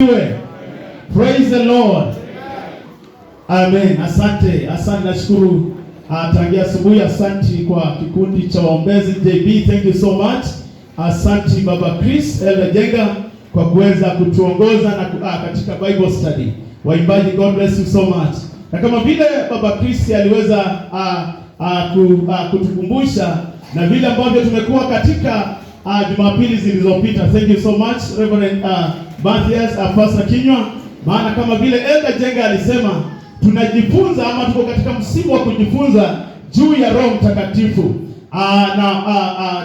Praise the Lord. Amen. Asante nashukuru tangia asubuhi. Asante kwa kikundi cha waombezi JB, thank you so much. Asante Baba Chris Elder Jenga kwa kuweza kutuongoza na katika Bible study. Waimbaji, God bless you so much. Na kama vile Baba Chris aliweza kutukumbusha na vile ambavyo tumekuwa katika Jumapili zilizopita. Thank you so much Reverend Matthias Pastor Kinywa. Maana kama vile Elder Jenga alisema, tunajifunza ama tuko katika msimu wa kujifunza juu ya Roho Mtakatifu.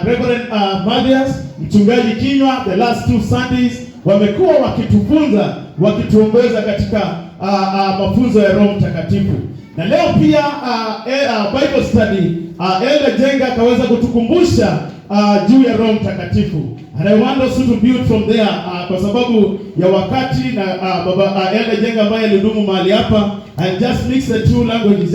Reverend Matthias, Mchungaji Kinywa, the last 2 Sundays wamekuwa wakitufunza, wakituongoza katika mafunzo ya Roho Mtakatifu. Na leo pia Bible study Elder Jenga akaweza kutukumbusha juu ya Roho Mtakatifu. And I want us to build from there kwa sababu ya wakati na Baba Elder Jenga ambaye alidumu mahali hapa. I just mix the two languages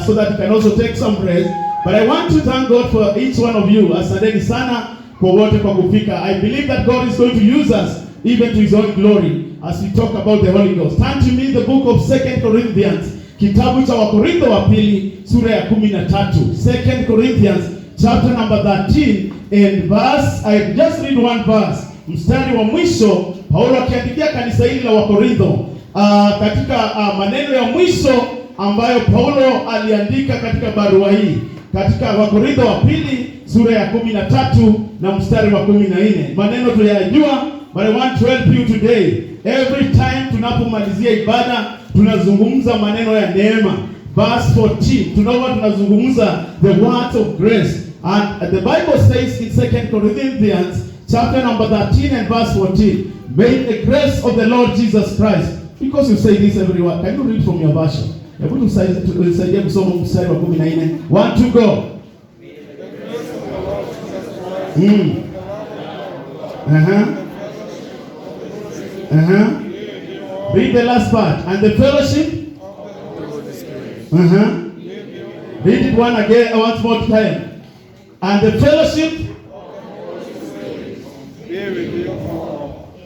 so that you can also take some praise. But I want to thank God for each one of you. Asanteni sana kwa wote kwa kufika. I believe that God is going to use us even to his own glory as we talk about the Holy Ghost. Turn to me the book of 2 Corinthians. Kitabu cha Wakorintho wa pili sura ya 13. 2 Corinthians chapter number 13 and verse, I just read one verse. Mstari wa mwisho Paulo akiandikia kanisa hili la Wakorintho katika maneno ya mwisho ambayo Paulo aliandika katika barua hii katika Wakorintho wa pili sura ya 13 na mstari wa 14. Maneno tunayajua, but I want to help you today. Every time tunapomalizia ibada tunazungumza maneno ya neema. Verse 14 tunaona tunazungumza the words of grace, and the Bible says in 2 Corinthians chapter number 13 and verse 14, may the grace of the Lord Jesus Christ, because you say this everywhere. Can you read from your version? Hebu tusaidia kusoma mstari wa 14. 1 to go. Read the last part. And the fellowship. Read it once more time. And the fellowship.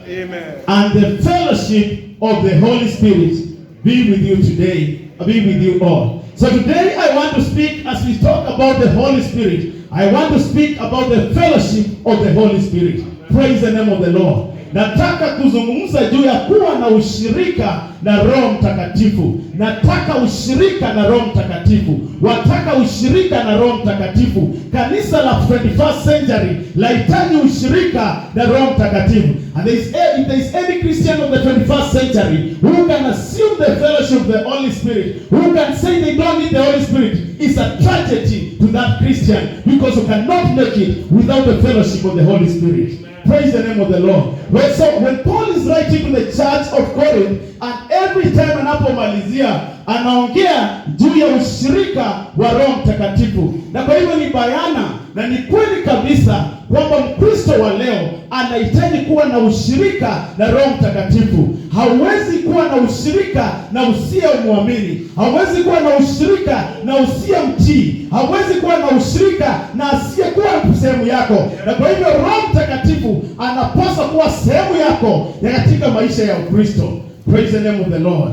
Amen. And the fellowship of the Holy Spirit be with you today. Be with you all. So today I want to speak, as we talk about the Holy Spirit, I want to speak about the fellowship of the Holy Spirit. Praise the name of the Lord. Nataka kuzungumza juu ya kuwa na ushirika na Roho Mtakatifu. Nataka ushirika na Roho Mtakatifu. Wataka ushirika na Roho Mtakatifu. Kanisa la 21st century lahitaji ushirika na Roho Mtakatifu. And if there is any Christian of the 21st century who can assume the fellowship of the Holy Spirit, who can say they don't need the Holy Spirit, it's a tragedy to that Christian, because you cannot make it without the fellowship of the Holy Spirit. Praise the name of the Lord. So when Paul is writing to the church of Corinth, and every time anapomalizia anaongea juu ya ushirika wa Roho Mtakatifu. Na kwa hivyo ni bayana na ni kweli kabisa kwamba Mkristo wa leo anahitaji kuwa na ushirika na Roho Mtakatifu. Hauwezi kuwa na ushirika na usiye muamini. Hauwezi kuwa na ushirika na usiye mtii. Hauwezi kuwa na ushirika na asiye kuwa sehemu yako. Na kwa hivyo Roho Mtakatifu anapaswa kuwa sehemu yako ya katika maisha ya Ukristo. Praise the name of the Lord.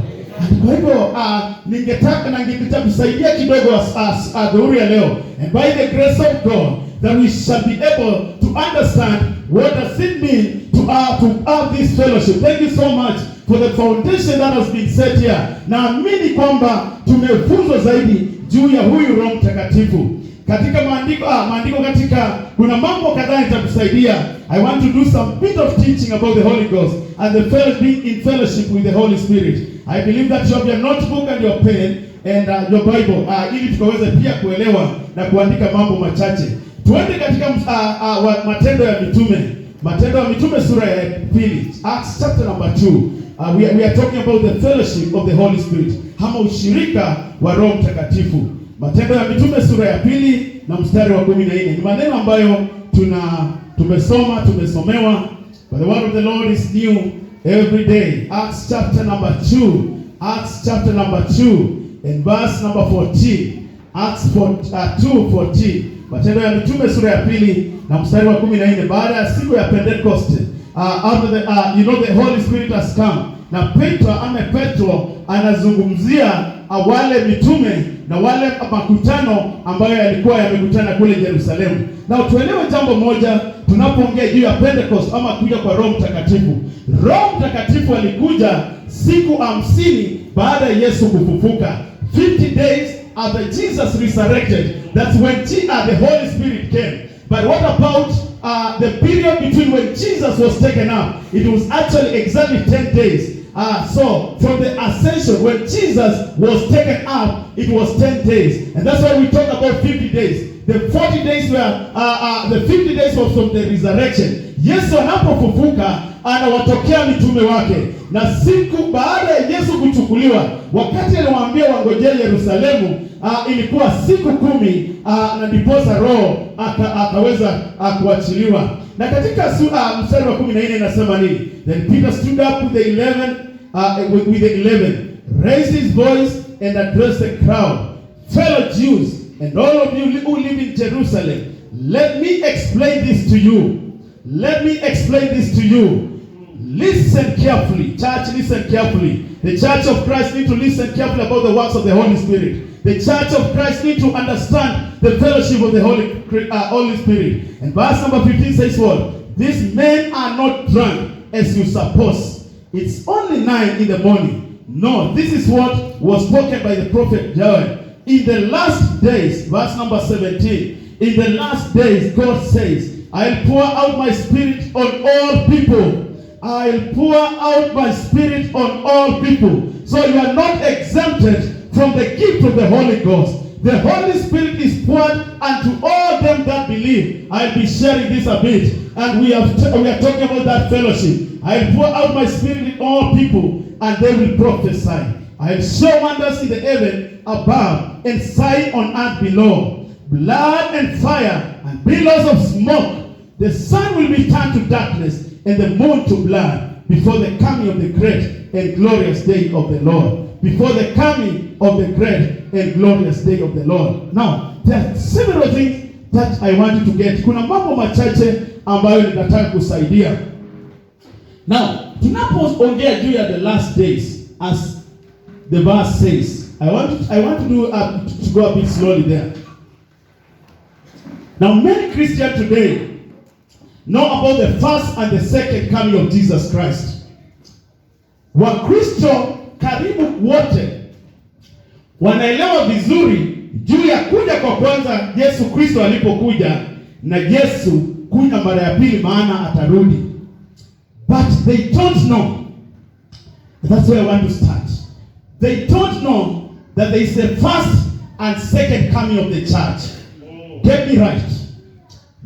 Kwa hivyo ningetaka kusaidia kidogo adhuhuri ya leo. And by the grace of God, that we shall be able to understand what does it mean to have this fellowship. Thank you so much for the foundation that has been set here. Naamini kwamba tumefunzwa zaidi juu ya huyu Roho Mtakatifu. Katika maandiko katika kuna mambo kadhaa nitakusaidia. I want to do some bit of teaching about the Holy Ghost and the being in fellowship with the Holy Spirit. I believe that you have your notebook and your pen and your Bible ili tukaweze pia kuelewa na kuandika mambo machache. Tuende katika Matendo ya Mitume. Matendo ya Mitume sura ya 2. Acts chapter number 2. We are talking about the fellowship of the Holy Spirit. Hama ushirika wa Roho Mtakatifu. Matendo ya Mitume sura ya 2 na mstari wa 14. Ni maneno ambayo tumesomewa. But the word of the Lord is new every day. Acts chapter number 2. Acts chapter number 2 and verse number 14. Acts 2:14. Matendo ya Mitume sura ya 2 na mstari wa 14. Baada ya siku ya Pentecost, after the Holy Spirit has come. Na Petro anazungumzia wale mitume na wale makutano ambayo yalikuwa yamekutana kule Yerusalemu. Na tuelewe jambo moja tunapoongea juu ya Pentecost ama kuja kwa Roho Mtakatifu. Roho Mtakatifu alikuja siku 50 baada ya Yesu kufufuka. 50 days after Jesus resurrected, that's when the Holy Spirit came. But what about the period between when Jesus was taken up? It was actually exactly 10 days. So from the ascension, when Jesus was taken up, it was 10 days. And that's why we talk about 50 days. The 40 days were, the 50 days was from the resurrection. Yesu anapofufuka anawatokea mitume wake. Na siku baada ya Yesu kuchukuliwa, wakati aliwaambia wangojee Yerusalemu, ilikuwa siku 10 na ndiposa Roho akaweza kuachiliwa. Na katika mstari wa 14 inasema nini? Then Peter stood up with the 11, raised his voice and addressed the crowd. Fellow Jews and all of you who live in Jerusalem, let me explain this to you. Let me explain this to you. Listen carefully. Church, listen carefully. The Church of Christ need to listen carefully about the works of the Holy Spirit. The Church of Christ need to understand the fellowship of the Holy Spirit. And verse number 15 says what? These men are not drunk as you suppose. It's only 9 in the morning. No, this is what was spoken by the prophet Joel. In the last days, verse number 17, in the last days, God says, I'll pour out my spirit on all people. I'll pour out my spirit on all people. So you are not exempted from the gift of the Holy Ghost. The Holy Spirit is poured unto all them that believe. I'll be sharing this a bit. And we are talking about that fellowship. I'll pour out my spirit in all people, and they will prophesy. I'll show wonders in the heaven above, and sign on earth below. Blood and fire, and billows of smoke. The sun will be turned to darkness, and the moon to blood, before the coming of the great and glorious day of the Lord. Before the coming of the great and glorious day of the Lord. Now, there are several things that I want you to get. Kuna mambo machache ambayo ninataka kusaidia. Now, tunapoongea juu ya the last days, as the verse says, I want to go a bit slowly there. Now, many Christians today know about the first and the second coming of Jesus Christ. Wakristo karibu wote wanaelewa vizuri juu ya kuja kwa kwanza Yesu Kristo alipokuja na Yesu kuja mara ya pili maana atarudi. But they don't know. That's where I want to start. They don't know that there is a first and second coming of the church. Get me right.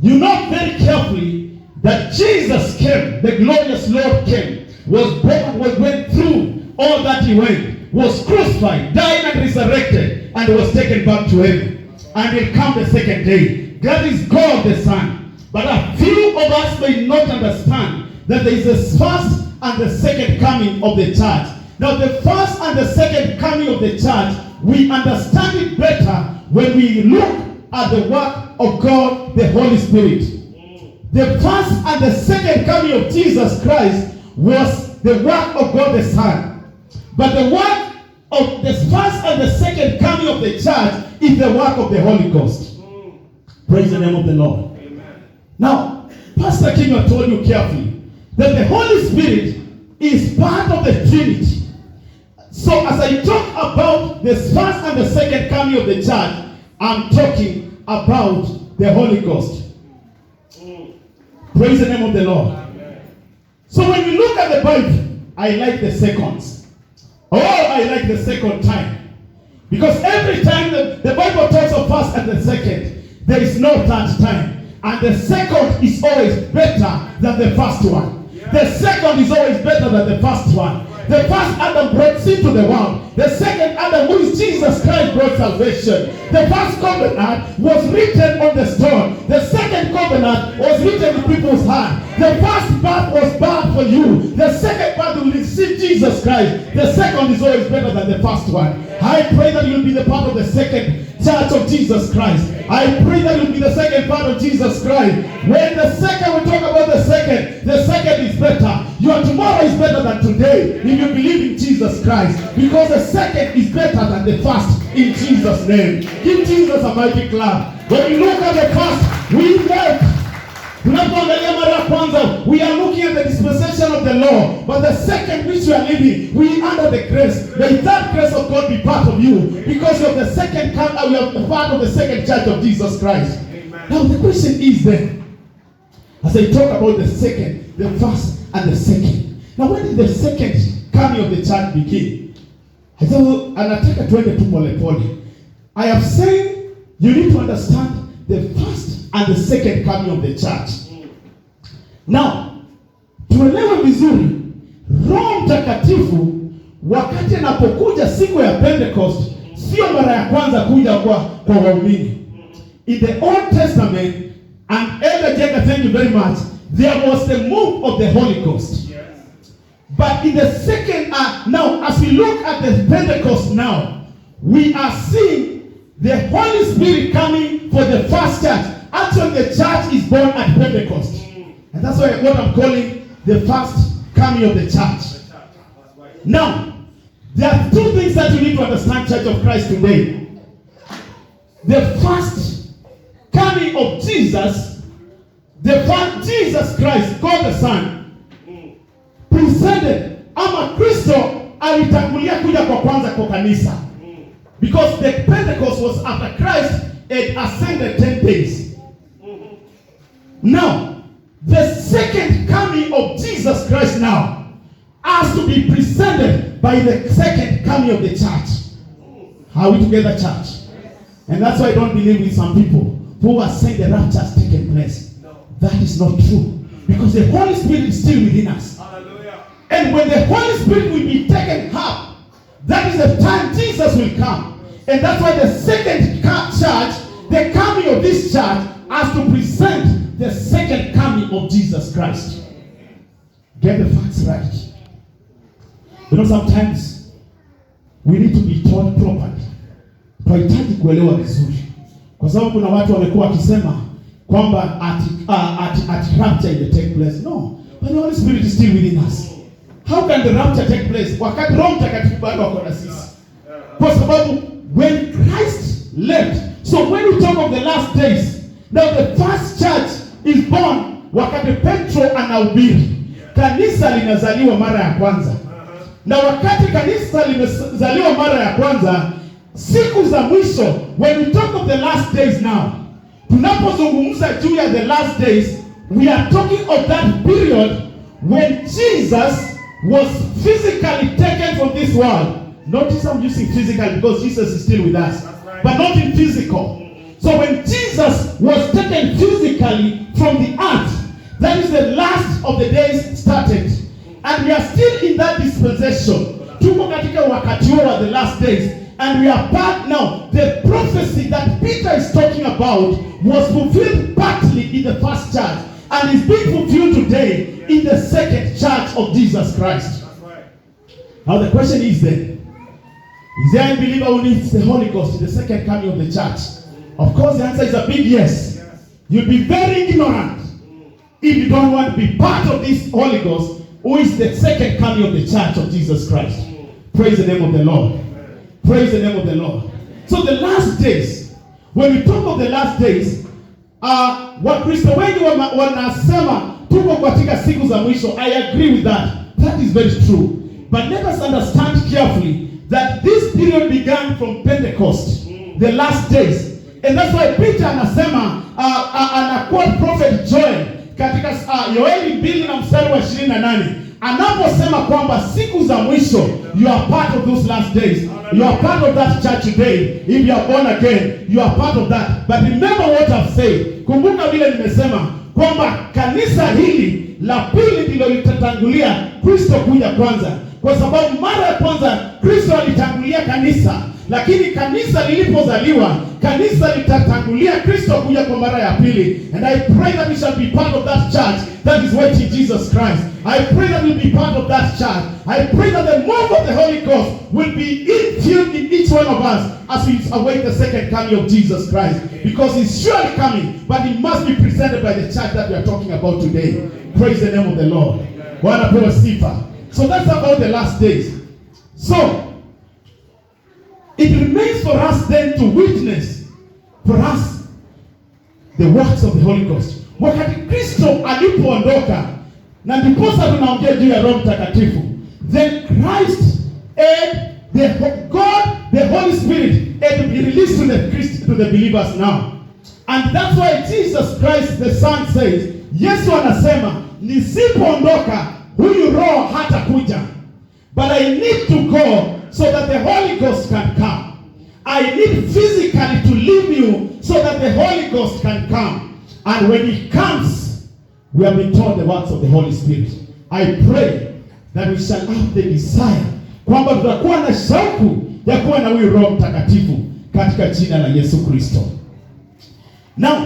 You know very carefully that Jesus came, the glorious Lord came, was born, went through all that he went, was crucified, died and resurrected, and was taken back to heaven. And he'll come the second day. That is God the Son. But a few of us may not understand that there is a first and the second coming of the church. Now the first and the second coming of the church, we understand it better when we look at the work of God, the Holy Spirit. The first and the second coming of Jesus Christ was the work of God the Son. But the work of the first and the second coming of the church is the work of the Holy Ghost. Praise the name of the Lord. Amen. Now, Pastor King told you carefully that the Holy Spirit is part of the Trinity. So as I talk about the first and the second coming of the church, I'm talking about the Holy Ghost. Praise the name of the Lord. Amen. So when we look at the Bible, I like the seconds. Oh, I like the second time. Because every time the Bible talks of first and the second, there is no third time. And the second is always better than the first one. Yeah. The second is always better than the first one. The first Adam brought sin to the world. The second Adam, who is Jesus Christ, brought salvation. The first covenant was written on the stone. The second covenant was written in people's heart. The first birth was birth for you. The second birth will receive Jesus Christ. The second is always better than the first one. I pray that you'll be the part of the second church of Jesus Christ. I pray that you'll be the second part of Jesus Christ. When the second, we talk about the second is better. Your tomorrow is better than today if you believe in Jesus Christ. Because the second is better than the first in Jesus' name. Give Jesus a mighty clap. When you look at the first, we left. Tunapoangalia mara ya kwanza, we are looking at the dispensation of the law, but the second which we are living, we under the grace. May that grace of God be part of you, because you are the second, you are part of the second church of Jesus Christ. Amen. Now the question is then, as I talk about the second, the first, and the second. Now when did the second coming of the church begin? I said, anataka tuende tu pole pole. I have said you need to understand the first and the second coming of the church. Now, tuelewe vizuri, Roho Mtakatifu wakati anapokuja siku ya Pentecost, sio mara ya kwanza kuja kwa waumini. In the Old Testament, and Elder Jenga, thank you very much, there was the move of the Holy Ghost. Yes. But in the second, now as we look at the Pentecost now, we are seeing the Holy Spirit coming for the first church. Actually, the church is born at Pentecost. And that's why what I'm calling the first coming of the church. Now, there are two things that you need to understand, Church of Christ, today. The first coming of Jesus, Jesus Christ, God the Son, presented, ama Kristo alitangulia kuja kwa kwanza kwa kanisa. Because the Pentecost was after Christ had ascended 10 days. Now, the second coming of Jesus Christ now has to be presented by the second coming of the church. Are we together, church? And that's why I don't believe in some people who are saying the rapture has taken place. That is not true. Because the Holy Spirit is still within us. Hallelujah. And when the Holy Spirit will be taken up, that is the time Jesus will come. And that's why the second church, the coming of this church, has to present the second coming of Jesus Christ. Get the facts right. You know, sometimes we need to be taught properly. Tunahitaji kuelewa vizuri. Kwa sababu kuna watu wamekuwa wakisema kwamba at rapture will take place. No, but the Holy Spirit is still within us. How can the rapture take place wakati Roho Mtakatifu bado wako na sisi? Kwa sababu when Christ left, so when we talk of the last days, now the first church is born wakati Petro anahubiri. Kanisa linazaliwa mara ya kwanza. Na wakati kanisa limezaliwa mara ya kwanza, siku za mwisho, when we talk of the last days now, tunapozungumza juu ya the last days, we are talking of that period when Jesus was physically taken from this world. Notice I'm using physical because Jesus is still with us, right, but not in physical. So when Jesus was taken physically from the earth, that is the last of the days started. And we are still in that dispensation. Tuko katika wakati wa the last days. And we are part now. The prophecy that Peter is talking about was fulfilled partly in the first church. And is being fulfilled today in the second church of Jesus Christ. Now the question is then, is there any believer who needs the Holy Ghost in the second coming of the church? Of course the answer is a big yes. You'll be very ignorant if you don't want to be part of this Holy Ghost, who is the second coming of the church of Jesus Christ. Praise the name of the Lord. Praise the name of the Lord. So the last days, when we talk of the last days, Wakristo wengi wanasema tuko katika siku za mwisho. I agree with that. That is very true. But let us understand carefully that this period began from Pentecost, the last days. And that's why Peter anasema, anaquote prophet Joel katika Yoeli 2:28, anaposema kwamba siku za mwisho, you are part of those last days. You are part of that church today. If you are born again, you are part of that. But remember what I've said. Kumbuka vile nimesema kwamba kanisa hili la pili ndilo litatangulia Kristo kuja kwanza. Kwa sababu mara ya kwanza Kristo alitangulia kanisa, lakini kanisa lilipozaliwa, kanisa litatangulia Kristo kuja kwa mara ya pili. And I pray that we shall be part of that church that is waiting Jesus Christ. I pray that we'll be part of that church. I pray that the move of the Holy Ghost will be infused in each one of us as we await the second coming of Jesus Christ. Because he's surely coming, but he must be presented by the church that we are talking about today. Praise the name of the Lord. Bwana pewa sifa. So that's about the last days. So, it remains for us then to witness for us the works of the Holy Ghost. Wakati Kristo alipoondoka, na ndiposa tunaongea juu ya Roho Mtakatifu, then Christ and the Holy Spirit had to be released to the believers now. And that's why Jesus Christ the Son says, Yesu anasema, nisipoondoka huyu Roho hatakuja. But I need to go so that the Holy Ghost can come. I need physically to leave you so that the Holy Ghost can come. And when he comes, we have been taught the works of the Holy Spirit. I pray that we shall have the desire kwamba tutakuwa na shauku ya kuwa na huyu Roho Mtakatifu katika jina la Yesu Kristo. Now,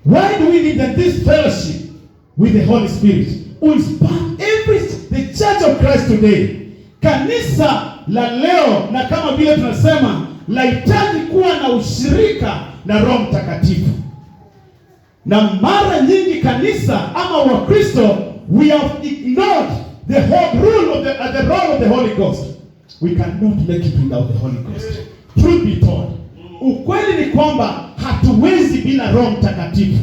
why do we need this fellowship with the Holy Spirit? Who is part the Church of Christ today. Kanisa la leo, na kama vile tunasema, lahitaji kuwa na ushirika na Roho Mtakatifu. Na mara nyingi kanisa ama Wakristo, we have ignored the whole rule of the role of the Holy Ghost. We cannot make it without the Holy Ghost. Truth be told, ukweli ni kwamba hatuwezi bila Roho Mtakatifu.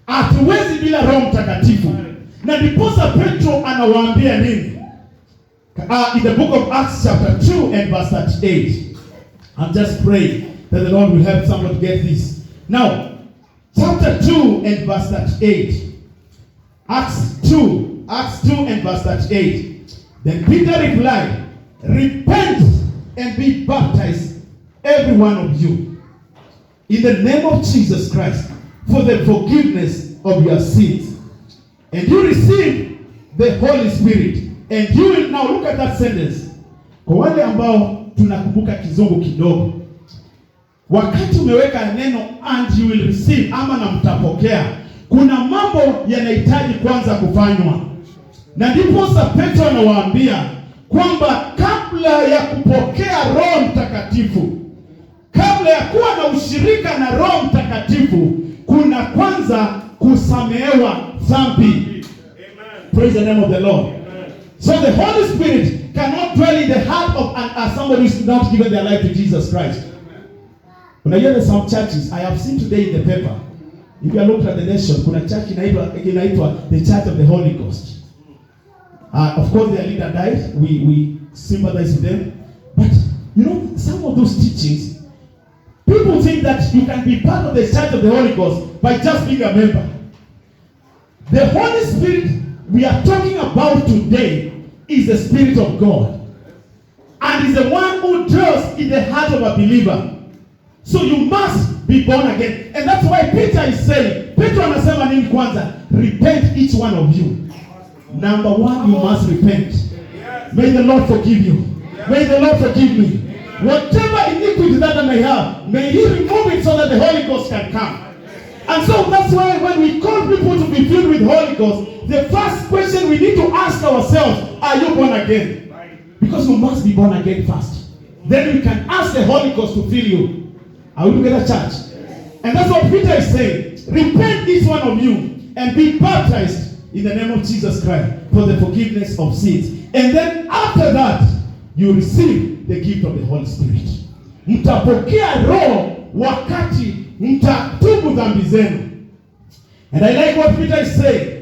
Hatuwezi bila Roho Mtakatifu. Na ndiposa Petro anawaambia nini? In the book of Acts chapter 2 and verse 38. I'm just praying that the Lord will help someone to get this. Now, chapter 2 and verse 38. Acts 2 and verse 38. Then Peter replied, repent and be baptized, every one of you, in the name of Jesus Christ, for the forgiveness of your sins. And you receive the Holy Spirit. And you will, now look at that sentence. Kwa wale ambao tunakumbuka kizungu kidogo, wakati umeweka neno and you will receive ama na mtapokea, kuna mambo yanahitaji kwanza kufanywa. Na ndipo sasa Petro anawaambia kwamba kabla ya kupokea Roho Mtakatifu, kabla ya kuwa na ushirika na Roho Mtakatifu, kuna kwanza kusamehewa dhambi. Praise the name of the Lord. So the Holy Spirit cannot dwell in the heart of somebody who is not given their life to Jesus Christ. When I hear some churches, I have seen today in the paper, if you are looking at the nation, kuna church inaitwa the Church of the Holy Ghost. Of course their leader died, we sympathize with them. But you know, some of those teachings, people think that you can be part of the Church of the Holy Ghost by just being a member. The Holy Spirit we are talking about today is the Spirit of God, and is the one who dwells in the heart of a believer. So you must be born again, and that's why Peter is saying, Petro anasema nini kwanza? Repent each one of you. Number one, you must repent. May the Lord forgive you. May the Lord forgive me. Whatever iniquity that I may have, may He remove it so that the Holy Ghost can come. And so that's why when we call people to be filled with the Holy Ghost, the first question we need to ask ourselves, are you born again? Because you must be born again first. Then we can ask the Holy Ghost to fill you. Are we together, church? And that's what Peter is saying. Repent each one of you and be baptized in the name of Jesus Christ for the forgiveness of sins. And then after that, you receive the gift of the Holy Spirit. Mtapokea Roho wakati mtatubu dhambi zenu. And I like what Peter is saying.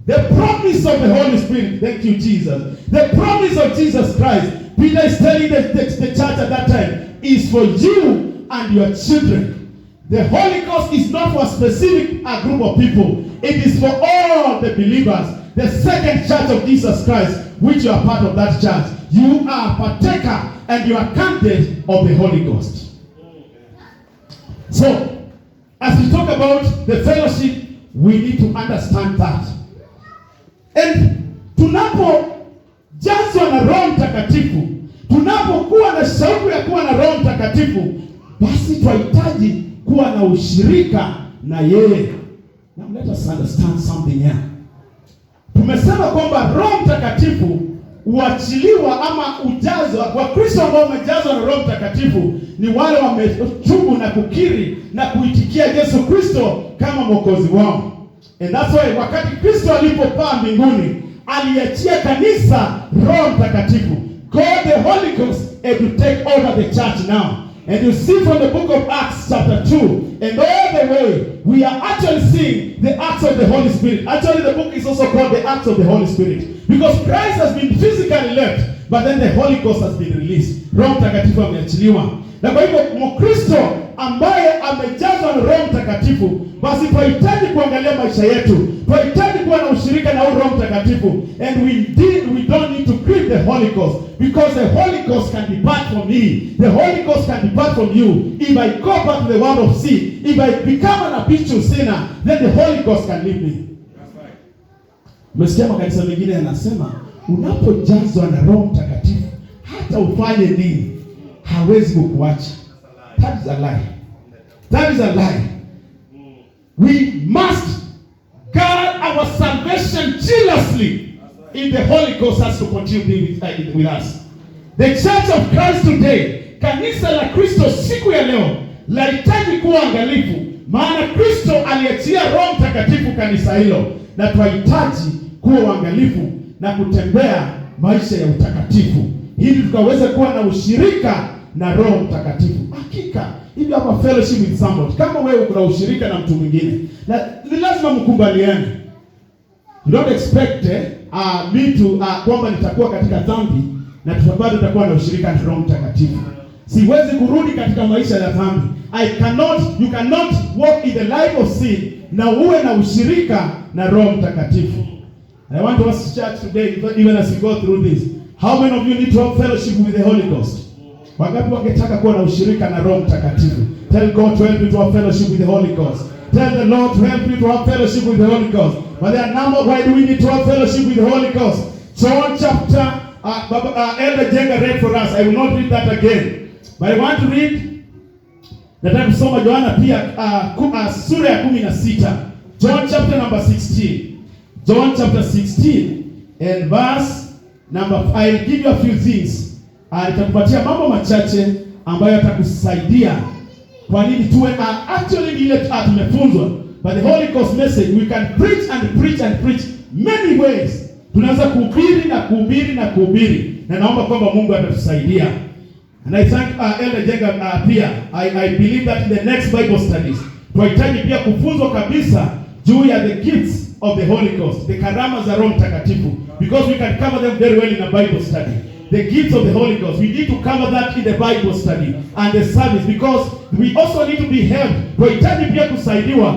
The promise of the Holy Spirit, thank you Jesus. The promise of Jesus Christ, Peter is telling the church at that time, is for you and your children. The Holy Ghost is not for a specific group of people. It is for all the believers. The second church of Jesus Christ, which you are part of that church. You are partaker and you are candidate of the Holy Ghost. So, as we talk about the fellowship, we need to understand that. And tunapojazwa na Roho Mtakatifu, tunapokuwa na shauku ya kuwa na Roho Mtakatifu, basi tunahitaji kuwa na ushirika na yeye. Now let us understand something here. Tumesema kwamba Roho Mtakatifu uachiliwa ama ujazwa, Wakristo ambao wamejazwa na Roho Mtakatifu ni wale wametubu na kukiri na kuitikia Yesu Kristo kama Mwokozi wao. And that's why wakati Kristo alipopaa mbinguni, aliachia kanisa Roho Mtakatifu, God the Holy Ghost, and to take over the church now. And you see from the book of Acts chapter 2, and all the way, we are actually seeing the acts of the Holy Spirit. Actually, the book is also called the Acts of the Holy Spirit. Because Christ has been physically left, but then the Holy Ghost has been released. Roho Mtakatifu ameachiliwa. Na kwa hivyo Mkristo ambaye amejazwa na Roho Mtakatifu, basi tunahitaji kuangalia maisha yetu. Tunahitaji kuwa na ushirika na Roho Mtakatifu. And we don't need to grieve the Holy Ghost, because the Holy Ghost can depart from me. The Holy Ghost can depart from you. If I go back to the world of sin, if I become an habitual sinner, then the Holy Ghost can leave me. Umesikia makanisa mengine yanasema unapojazwa na Roho Mtakatifu hata ufanye nini hawezi kukuacha. That is a lie. That is a lie. We must guard our salvation jealously if the Holy Ghost has to continue with us. The Church of Christ today, kanisa la Kristo siku ya leo, lahitaji kuwa angalifu, maana Kristo aliachia Roho Mtakatifu kanisa hilo, na tunahitaji kuwa uangalifu na kutembea maisha ya utakatifu ili tukaweze kuwa na ushirika na Roho Mtakatifu. Hakika, if you have a fellowship with somebody, kama wewe kuna ushirika na mtu mwingine, na ni lazima mkubaliane. You don't expect me to kwamba nitakuwa katika dhambi na bado tutakuwa na ushirika na Roho Mtakatifu. Siwezi kurudi katika maisha ya dhambi. You cannot walk in the life of sin na uwe na ushirika na Roho Mtakatifu. I want to ask church today, even as we go through this, how many of you need to have fellowship with the Holy Ghost? Wangapi wangetaka kuwa na ushirika na Roho Mtakatifu? Tell God to help you to have fellowship with the Holy Ghost. Tell the Lord to help you to have fellowship with the Holy Ghost. But there are number, why do we need to have fellowship with the Holy Ghost? John chapter, Elder Jenga read for us. I will not read that again. But I want to read, nataka kusoma Yohana pia sura ya 16. John chapter number 16. John chapter 16 and verse number 5. I'll give you a few things. Nitakupatia mambo machache ambayo yatakusaidia kwa nini tuwe actually ile tumefunzwa. But the Holy Ghost message, we can preach and preach and preach many ways. Tunaweza kuhubiri na kuhubiri na kuhubiri. Na naomba kwamba Mungu atatusaidia. And I thank Elder Jenga pia. I believe that in the next Bible studies, tunahitaji pia kufunzwa kabisa juu ya the gifts of the Holy Ghost, the karama za Roho Mtakatifu, because we can cover them very well in a Bible study. The gifts of the Holy Ghost, we need to cover that in the Bible study and the service, because we also need to be helped. Tunahitaji pia kusaidiwa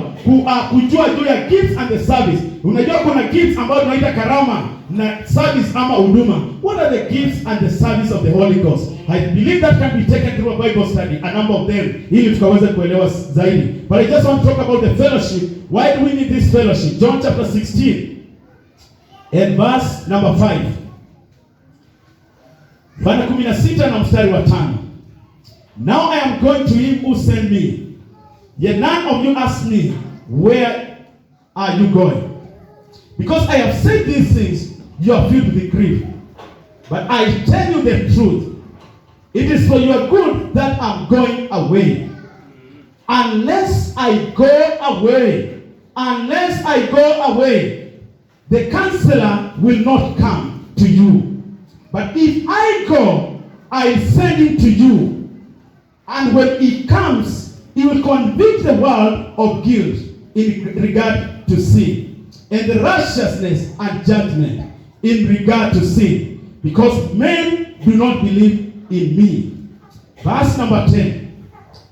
kujua juu ya gifts and the service. Unajua kuna gifts ambayo tunaita karama na service ama huduma. What are the gifts and the service of the Holy Ghost? I believe that can be taken through a Bible study, a number of them, ili tukaweze kuelewa zaidi. But I just want to talk about the fellowship. Why do we need this fellowship? John chapter 16 and verse number 5. Bwana 16 na mstari wa 5. Now I am going to him who sent me. Yet none of you ask me, where are you going? Because I have said these things, you are filled with grief. But I tell you the truth. It is for your good that I'm going away. Unless I go away, the counselor will not come to you. But if I go, I'll send him to you. And when he comes, he will convict the world of guilt in regard to sin, and the righteousness and judgment in regard to sin, because men do not believe in me. Verse number 10.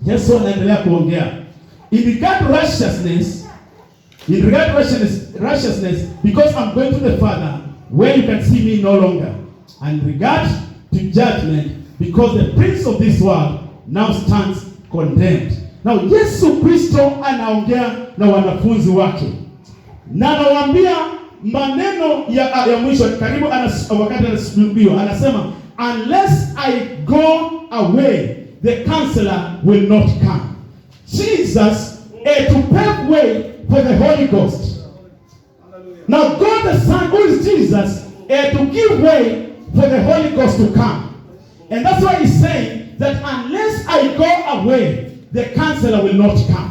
Yesu anaendelea kuongea. In regard to righteousness, because I'm going to the Father, where you can see me no longer. And in regard to judgment, because the prince of this world now stands condemned. Now Yesu Kristo anaongea na wanafunzi wake, na anawaambia maneno ya mwisho karibu wakati anasulubiwa. Anasema unless I go away, the counselor will not come. Jesus to pave way for the Holy Ghost. Now God the Son, who is Jesus, to give way for the Holy Ghost to come. And that's why he's saying that unless I go away, the counselor will not come.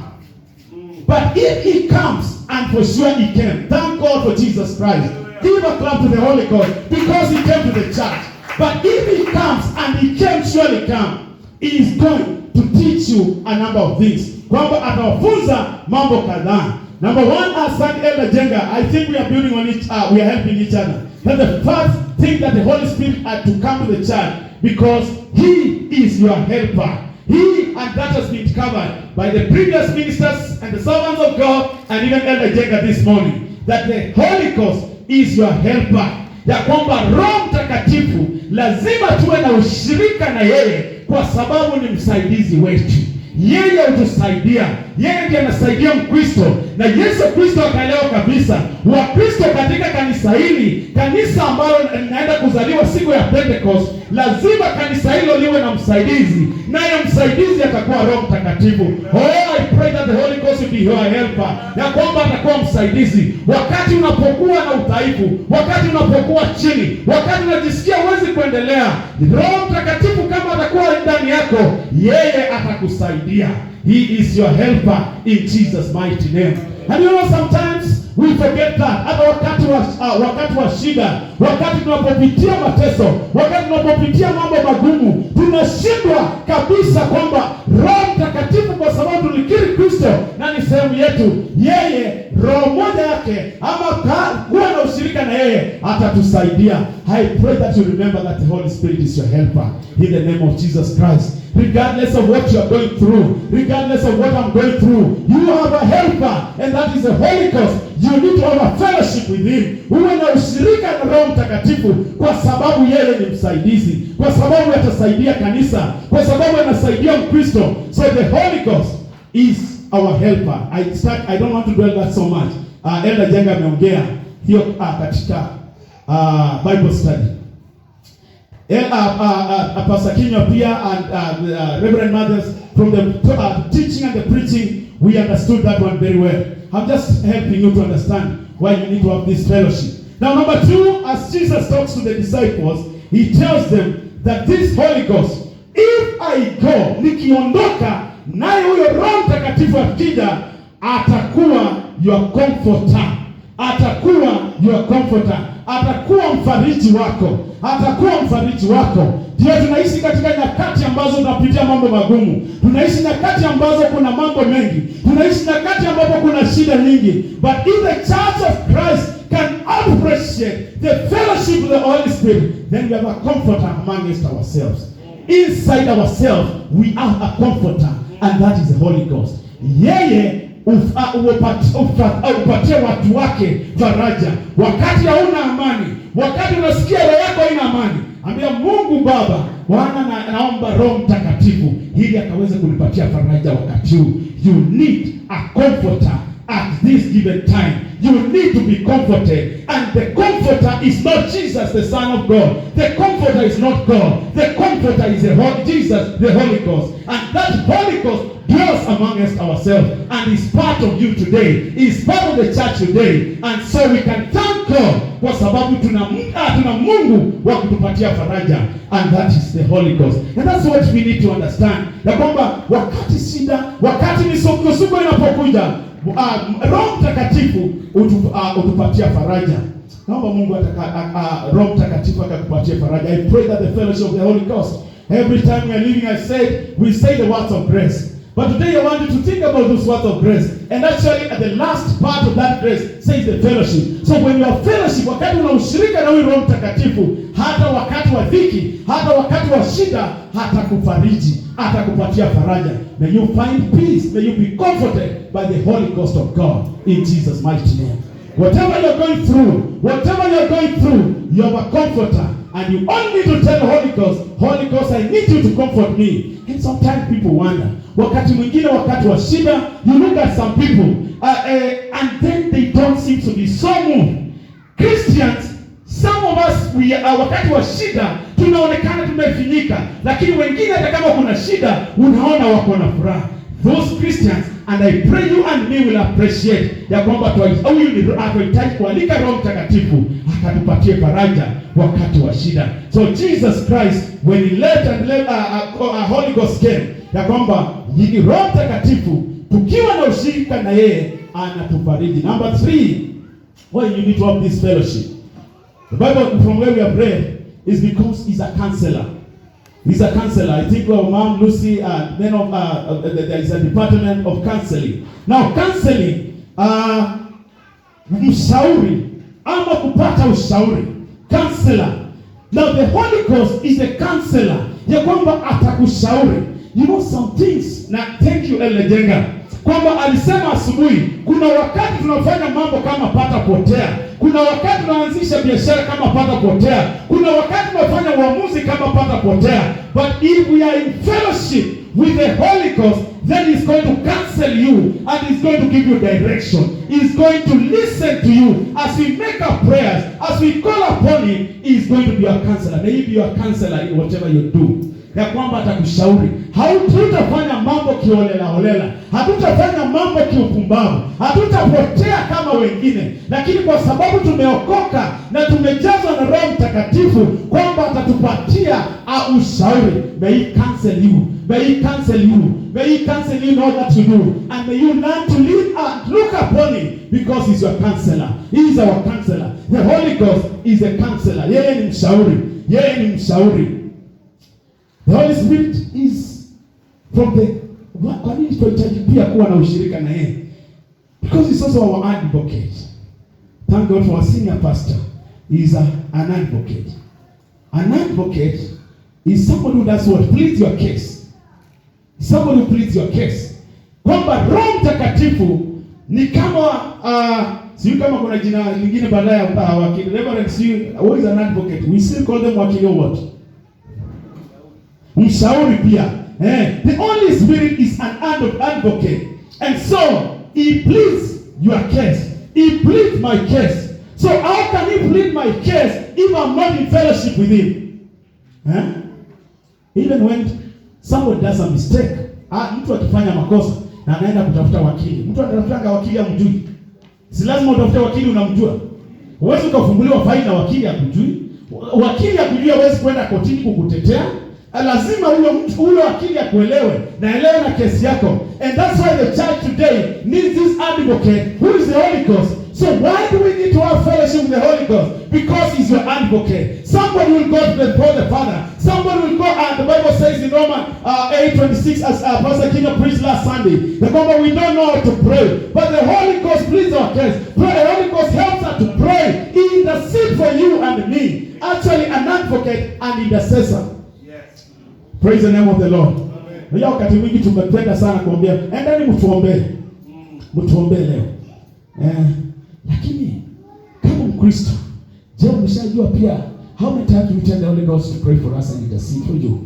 But if he comes, and for sure he came, thank God for Jesus Christ. Give a clap to the Holy Ghost because he came to the church. But if he comes, and he can surely come, he is going to teach you a number of things. Kwamba atawafunza mambo kadhaa. Number one, as Elder Jenga, I think we are building on it, we are helping each other. That's the first thing that the Holy Spirit had to come to the church, because he is your helper. He, and that has been covered by the previous ministers and the servants of God, and even Elder Jenga this morning, that the Holy Ghost is your helper. Ya kwamba Roho Mtakatifu lazima tuwe na ushirika na yeye, kwa sababu ni msaidizi wetu. Yeye hutusaidia. Yeye ndiye anasaidia Mkristo. Na Yesu Kristo akaelewa kabisa, Wakristo katika kanisa hili, kanisa ambalo linaenda kuzaliwa siku ya Pentecost, lazima kanisa hilo liwe na msaidizi. Naye msaidizi atakuwa Roho Mtakatifu. Oh, I pray that the Holy Ghost will be your helper. Ya kwamba atakuwa msaidizi wakati unapokuwa na udhaifu, wakati unapokuwa chini, wakati unajisikia huwezi kuendelea. Roho Mtakatifu kama atakuwa ndani yako, yeye atakusaidia. He is your helper in Jesus' mighty name. And you know, sometimes we forget that. Hata wakati wa shida, wakati tunapopitia mateso, wakati tunapopitia mambo magumu, tunashindwa kabisa kwamba Roho Mtakatifu, kwa sababu tulikiri Kristo na ni sehemu yetu, yeye roho moja yake ama kuwa na ushirika na yeye atatusaidia. I pray that you remember that the Holy Spirit is your helper in the name of Jesus Christ. Regardless of what you are going through, regardless of what I'm going through, you have a helper, and that is the Holy Ghost. You need to have a fellowship with him. Uwe na ushirika na Roho Mtakatifu, kwa sababu yeye ni msaidizi, kwa sababu atasaidia kanisa, kwa sababu anasaidia Mkristo. So the Holy Ghost is our helper. I don't want to dwell that so much. Elder Jenga ameongea hiyo katika Bible study. Pastor Kinyo pia and Reverend Mothers, from the teaching and the preaching, we understood that one very well. I'm just helping you to understand why you need to have this fellowship. Now, number two, as Jesus talks to the disciples, he tells them that this Holy Ghost, if I go, nikiondoka, naye huyo Roho Mtakatifu akija, atakuwa your comforter. Atakuwa your comforter. Atakuwa mfariji wako. Atakuwa mfariji wako. Ndio tunaishi katika nyakati ambazo tunapitia mambo magumu. Tunaishi nyakati ambazo kuna mambo mengi. Tunaishi nyakati ambapo kuna shida nyingi. But if the Church of Christ can appreciate the fellowship of the Holy Spirit, then we have a comforter amongst ourselves. Inside ourselves, we have a comforter, and that is the Holy Ghost. Yeye upatie watu wake faraja wakati hauna amani, wakati unasikia roho yako haina amani. Ambia Mungu Baba, Bwana, naomba Roho Mtakatifu ili akaweze kunipatia faraja wakati huu. You need a comforter at this given time. You need to be comforted, and the comforter is not Jesus, the Son of God. The comforter is not God. The comforter is Jesus, the Holy Ghost, and that Holy Ghost dwells amongst ourselves and is part of you today, is part of the church today. And so we can thank God kwa sababu tuna Mungu wa kutupatia faraja, and that is the Holy Ghost. And that's what we need to understand, ya kwamba wakati shida, wakati misukosuko inapokuja, Roho Mtakatifu utupatia faraja. Naomba Mungu Roho Mtakatifu akakupatia faraja. I pray that the fellowship of the Holy Ghost, every time we are living, we say the words of grace. But today I want you to think about those words of grace. And actually at the last part of that grace says the fellowship. So when you are fellowship, wakati una ushirika na huyu Roho Mtakatifu, hata wakati wa dhiki, hata wakati wa shida, hata kufariji, hata kupatia faraja. May you find peace, may you be comforted by the Holy Ghost of God in Jesus' mighty name. Whatever you're going through, you have a comforter. And you only need to tell the Holy Ghost, I need you to comfort me. And sometimes people wonder, wakati mwingine, wakati wa shida, you look at some people, and then they don't seem to be so moved. Christians Some of us wakati wa shida tunaonekana tumefinyika, lakini wengine hata kama kuna shida unaona wako na furaha. Those Christians, and I pray you and me will appreciate ya kwamba tunahitaji kualika Roho Mtakatifu akatupatie faraja wakati wa shida. So Jesus Christ, when he left and Holy Ghost came, ya kwamba Roho Mtakatifu tukiwa na ushirika na yeye anatufariji. Number 3, why you need to have this fellowship. The Bible from where we have read is because he's a counselor. He's a counselor. I think our mom Lucy there is a department of counseling. Now counseling, mshauri ama kupata ushauri, counselor. Now the Holy Ghost is a counselor, ya kwamba atakushauri. You know some things. Na thank you Elejenga, kwamba alisema asubuhi, kuna wakati tunafanya mambo kama pata potea, kuna wakati tunaanzisha biashara kama pata potea, kuna wakati tunafanya uamuzi kama pata potea. But if we are in fellowship with the Holy Ghost, then he's going to counsel you and he's going to give you direction. He's going to listen to you as we make our prayers, as we call upon him. He's going to be our counselor. May he be your counselor in whatever you do. Ya kwamba atakushauri. Hatutafanya mambo kiholela holela, hatutafanya mambo kiupumbavu, hatutapotea kama wengine, lakini kwa sababu tumeokoka na tumejazwa na Roho Mtakatifu, kwamba atatupatia ushauri. May he counsel you, may he counsel you, may he counsel you in all that you do, and may you learn to live and look upon him, because he's your counselor. He is our counselor. The Holy Ghost is a counselor. Yeye ni mshauri, yeye ni mshauri. The Holy Spirit is from the... Kwa nini tunahitaji pia kuwa na ushirika na yeye? Because he's also our advocate. Thank God for our senior pastor. He is an advocate. An advocate is somebody who does what? Pleads your case. Somebody who pleads your case. Kwamba Roho Mtakatifu ni kama sio kama kuna jina lingine baadaye wakili. Reverend sio, who is an advocate? We still call them wakili what? Mshauri pia. The Holy Spirit is an advocate. And so, he pleads your case. He pleads my case. So how can he plead my case if I'm not in fellowship with him? Even when someone does a mistake, mtu akifanya makosa na anaenda kutafuta wakili. Mtu anatafuta wakili amjui. Si lazima utafute wakili unamjua. Huwezi ukafunguliwa faili na wakili akujui. Wakili akujua huwezi kwenda kotini kukutetea. Lazima huyo wakili akuelewe na elewe na kesi yako. And that's why the church today needs this advocate who is the Holy Ghost. So why do we need to have fellowship with the Holy Ghost? Because he's your advocate. Somebody will go before the Father. Somebody will go, and the Bible says in Romans 8:26, as Pastor Kino preached last Sunday, the Bible, we don't know how to pray, but the Holy Ghost pleads our case. The Holy Ghost helps us to pray. He intercedes for you and me. Actually, an advocate and intercessor. Praise the name of the Lord. Leo wakati mwingi tumependa sana kuombea. Endeni mtuombee. Mtuombee leo. Lakini kama Mkristo, je, umeshajua pia how many times we tell the Holy Ghost to pray for us and intercede for you?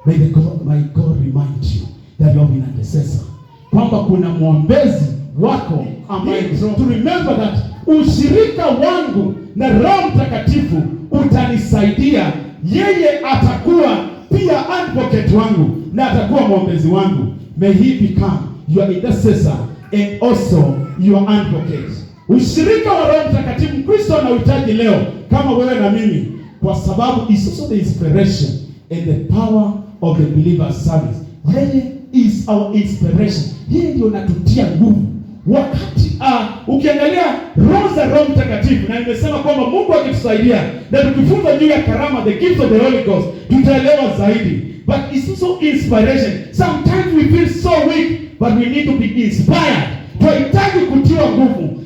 May God remind you that you are an intercessor. Kwamba kuna mwombezi wako ambaye to remember that ushirika wangu na Roho Mtakatifu utanisaidia. Yeye atakuwa pia advocate wangu na atakuwa mwombezi wangu. May he become your intercessor and also your advocate. Ushirika wa Roho Mtakatifu Kristo anahitaji leo kama wewe na mimi, kwa sababu is also the inspiration and the power of the believer's service. Yeye is our inspiration. Yeye ndio anatutia nguvu. Wakati ukiangalia roho za Roho Mtakatifu, na nimesema kwamba Mungu akitusaidia na tukifunza juu ya karama, the gift of the Holy Ghost, tutaelewa zaidi. But it's also inspiration. Sometimes we feel so weak, but we need to be inspired. Tunahitaji kutiwa nguvu.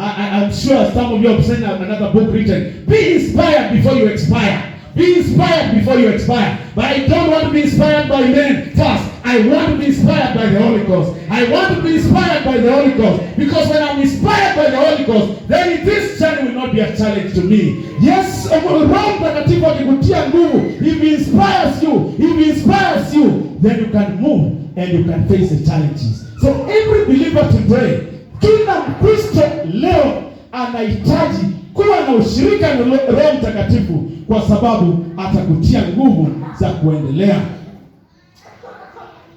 I'm sure some of you have seen another book written, be inspired before you expire. Be inspired before you expire. But I don't want to be inspired by men first. I want to be inspired by the Holy Ghost. I want to be inspired by the Holy Ghost. Because when I'm inspired by the Holy Ghost, then this journey will not be a challenge to me. Yes, Roho Mtakatifu akikutia nguvu, if he inspires you, then you can move and you can face the challenges. So every believer today, kila Mkristo leo anahitaji kuwa na ushirika na Roho Mtakatifu, kwa sababu atakutia nguvu za kuendelea.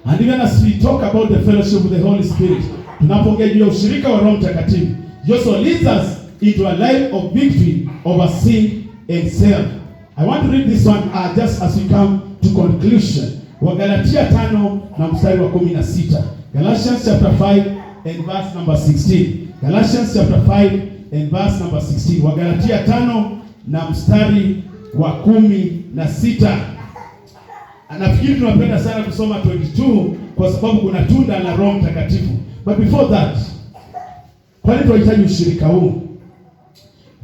And even as we talk about the fellowship with the Holy Spirit, tunapoongea juu ya ushirika wa Roho Mtakatifu, he also leads us into a life of victory over sin and self. I want to read this one just as we come to conclusion. Wagalatia 5 na mstari wa 16. Galatians chapter 5 and verse number 16. Galatians chapter 5 and verse number 16. Wagalatia 5 na mstari wa 16. Nafikiri tunapenda sana kusoma 22 kwa sababu kuna tunda la Roho Mtakatifu. But before that, kwa nini tunahitaji ushirika huu?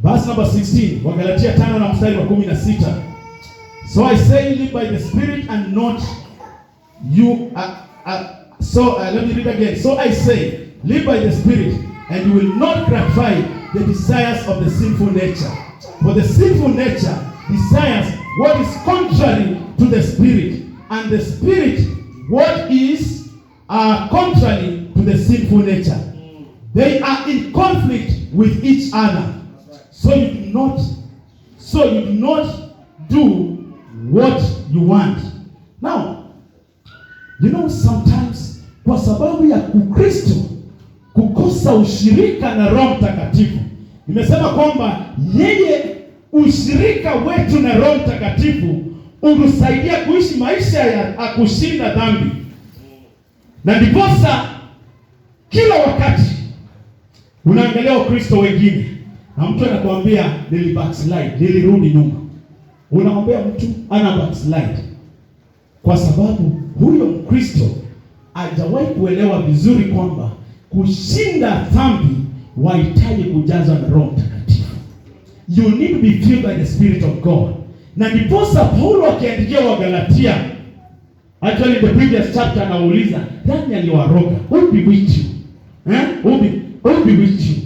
Verse number 16, Wagalatia 5 na mstari wa 16. So I say, live by the Spirit and not you. Let me read again. So I say, live by the Spirit, and you will not gratify the desires of the sinful nature. For the sinful nature desires what is contrary to the Spirit, and the Spirit what is contrary to the sinful nature. They are in conflict with each other. So you do not do what you want. Now, sometimes kwa sababu ya Ukristo kukosa ushirika na Roho Mtakatifu, nimesema kwamba yeye ushirika wetu na Roho Mtakatifu utusaidia kuishi maisha ya kushinda dhambi. Na ndiposa kila wakati unaangalia Ukristo wengine na mtu anakuambia backslide, nilirudi nyuma. Unamwambia mtu ana backslide kwa sababu huyo Mkristo hajawahi kuelewa vizuri kwamba kushinda dhambi wahitaji kujazwa na Roho Mtakatifu. You need to be filled by the Spirit of God. Na ndiposa Paulo akiandikia Wagalatia, actually in the previous chapter, anauliza nani aliwaroga? Who bewitched you? Who bewitched you?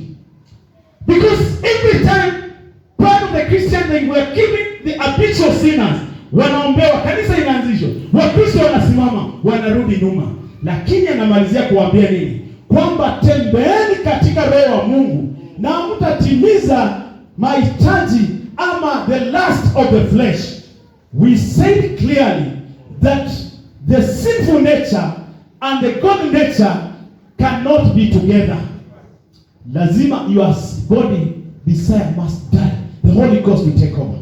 Because every time part of the Christian, they were giving the habitual sinners, wanaombewa, kanisa inaanzishwa, Wakristo wanasimama, wanarudi nyuma. Lakini anamalizia kuambia nini? Kwamba tembeeni katika Roho wa Mungu na mtatimiza mahitaji ama the lust of the flesh. We said clearly that the sinful nature and the godly nature cannot be together. Lazima your body desire must die. The Holy Ghost will take over.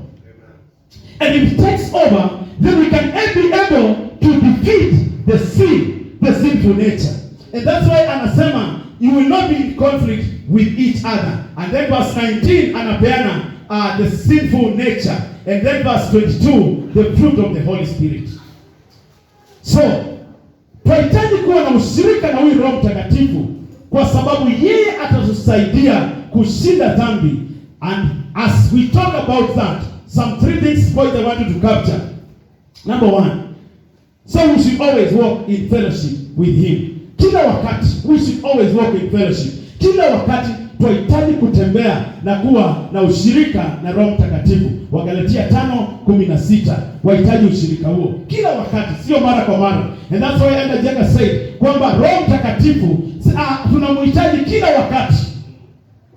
And if it takes over, then we can be able to defeat the sin, the sinful nature. And that's why anasema, you will not be in conflict with each other. And then verse 19, anapeana the sinful nature. And then verse 22, the fruit of the Holy Spirit. So, tunahitaji kuwa na ushirika na huyu Roho Mtakatifu, kwa sababu yeye atatusaidia kushinda dhambi. And as we talk about that, some 3 things point I want you to capture. Number 1, so we should always walk in fellowship with him. Kila wakati we should always walk in fellowship. Kila wakati tunahitaji kutembea na kuwa na ushirika na Roho Mtakatifu. Wagalatia 5:16, wahitaji ushirika huo kila wakati, sio mara kwa mara. And that's why Elder Jenga said kwamba Roho Mtakatifu tunamhitaji kila wakati.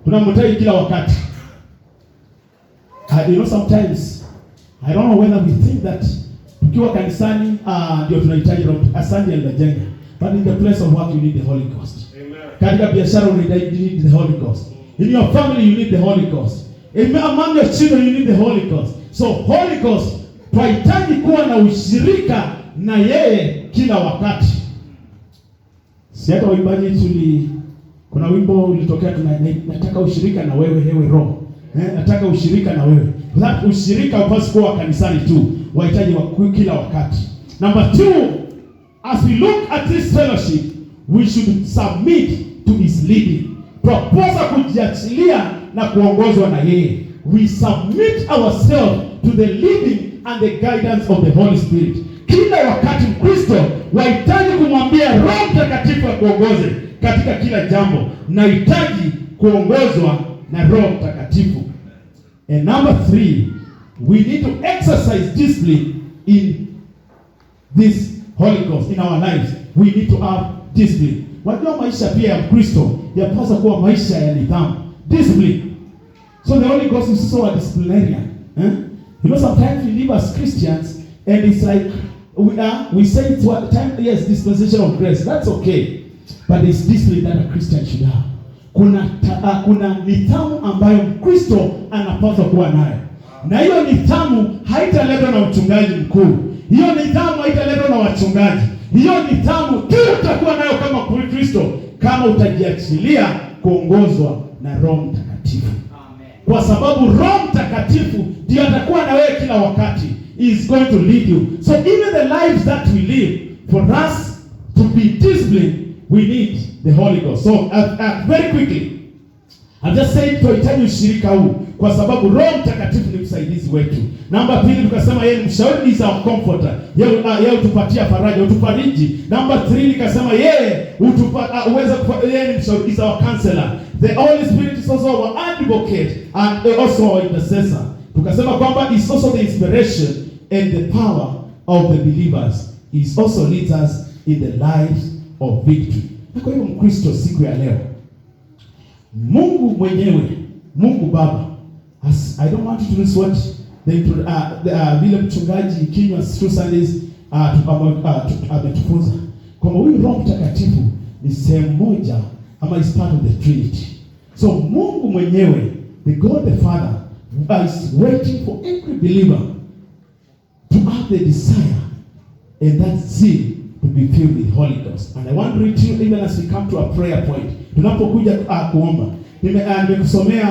Tunamhitaji kila wakati. Sometimes I don't know whether we think that tukiwa kanisani ndio tunahitaji Roho Mtakatifu. Asante Elder Jenga. But in the place of work you need the Holy Ghost. Amen. Katika biashara you need the Holy Ghost. In your family you need the Holy Ghost. Among your children you need the Holy Ghost. So Holy Ghost tunahitaji kuwa na ushirika na yeye kila wakati. Si hata uimbaji kuna wimbo ulitokea nataka ushirika na wewe hewe Roho. Nataka ushirika na wewe. That ushirika upasi kuwa kanisani tu, wahitaji wa kila wakati. Number 2, as we look at this fellowship, we should submit to his leading. Proposa kujiachilia na kuongozwa na yeye. We submit ourselves to the leading and the guidance of the Holy Spirit. Kila wakati Mkristo wahitaji kumwambia Roho Mtakatifu akuongoze katika kila jambo. Nahitaji kuongozwa na Roho Mtakatifu. And number 3, we need to exercise discipline in this Holy Ghost in our lives. We need to have discipline. Wajua maisha pia ya Mkristo yapaswa kuwa maisha ya nidhamu. Discipline. So the Holy Ghost is also a disciplinarian. You know, sometimes we live as Christians and it's like we say it's what time, yes, dispensation of grace. That's okay. But there's discipline that a Christian should have. Kuna nidhamu ambayo Mkristo anapaswa kuwa nayo. Na hiyo nidhamu haitaletwa na mchungaji mkuu. Hiyo nidhamu haitaletwa na wachungaji. Hiyo nidhamu tu utakuwa nayo kama Kristo kama utajiachilia kuongozwa na Roho Mtakatifu. Amen. Kwa sababu Roho Mtakatifu ndiye atakuwa na wewe kila wakati. He is going to lead you. So even the lives that we live, for us to be disciplined, we need the Holy Ghost. So very quickly, I'm just saying tunahitaji ushirika huu kwa sababu Roho Mtakatifu ni msaidizi wetu. Namba 2 tukasema yeye ni mshauri, is our comforter. Yeye utupatia faraja, utufariji. Namba 3 nikasema yeye yeye ni mshauri, is our counselor. The Holy Spirit is also our advocate and also our intercessor. Tukasema kwamba is also the inspiration and the power of the believers. He also leads us in the lives of victory. Na kwa hiyo Mkristo siku ya leo, Mungu mwenyewe, Mungu Baba, I don't want you to miss what vile mchungaji kinywa 2 Sundays ametufunza kwamba huyu Roho Mtakatifu ni sehemu moja ama is part of the Trinity. So Mungu mwenyewe, the God the Father, is waiting for every believer to have the desire and that zeal to be filled with Holy Ghost. And I want to read to you even as we come to a prayer point. Tunapokuja kuomba. Nimekusomea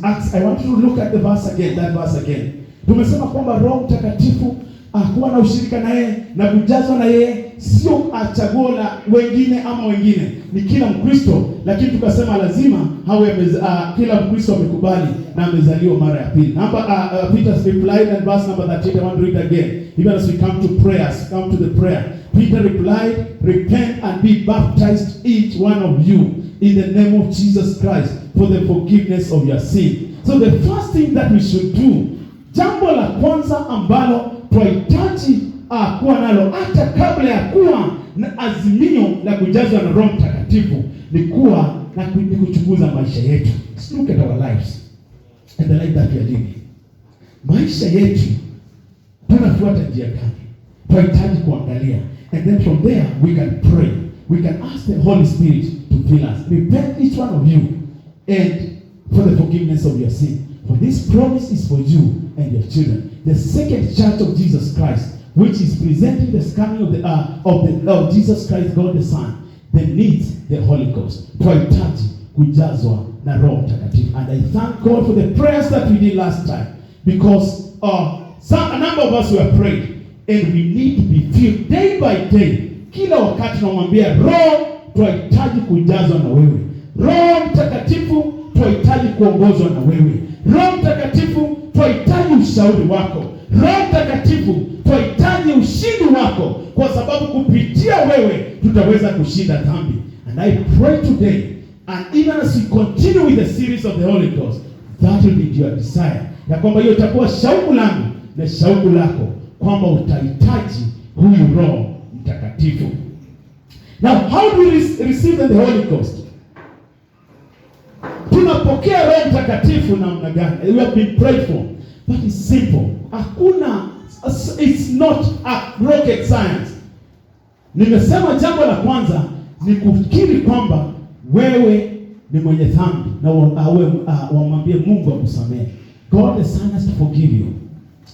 Acts. I want you to look at the verse again, that verse again. Tumesema kwamba Roho Mtakatifu kuwa na ushirika na yeye na kujazwa na yeye sio chaguo la wengine ama wengine, ni kila Mkristo, lakini tukasema lazima kila Mkristo amekubali na amezaliwa mara ya pili. Peter replied in verse number 38. I want to read again. Even as we come to prayers, come to the prayer. Peter replied, repent and be baptized each one of you in the name of Jesus Christ for the forgiveness of your sin. So the first thing that we should do, jambo la kwanza ambalo tunahitaji kuwa nalo hata kabla ya kuwa na azimio la kujazwa na Roho Mtakatifu ni kuwa na kuchunguza maisha yetu. Let's look at our lives and the life that we are living. Maisha yetu tunafuata njia gani? Tunahitaji kuangalia, and then from there we can pray. We can ask the Holy Spirit to fill us. Repent each one of you and for the forgiveness of your sin. For this promise is for you and your children. The second church of Jesus Christ, which is presenting the coming of Jesus Christ, God the Son, they need the Holy Ghost. Tunahitaji kujazwa na Roho Mtakatifu. And I thank God for the prayers that we did last time, because a number of us were praying, and we need to be filled day by day. Kila wakati tunamwambia Roho, tunahitaji kujazwa na wewe. Roho Mtakatifu, tunahitaji kuongozwa na wewe. Roho Mtakatifu, tunahitaji ushauri wako. Roho Mtakatifu, tunahitaji ushindi wako, kwa sababu kupitia wewe tutaweza kushinda dhambi. And I pray today, and even as we continue with the series of the Holy Ghost, that will be your desire, ya kwamba hiyo itakuwa shauku langu na shauku lako, kwamba utahitaji huyu Roho Mtakatifu. Now, how do we receive the Holy Ghost? Tunapokea Roho Mtakatifu namna gani? We have been prayed for. That is simple. It's not a rocket science. Nimesema jambo la kwanza ni kufikiri kwamba wewe ni mwenye dhambi na wamwambie Mungu akusamehe. God the Son has to forgive you.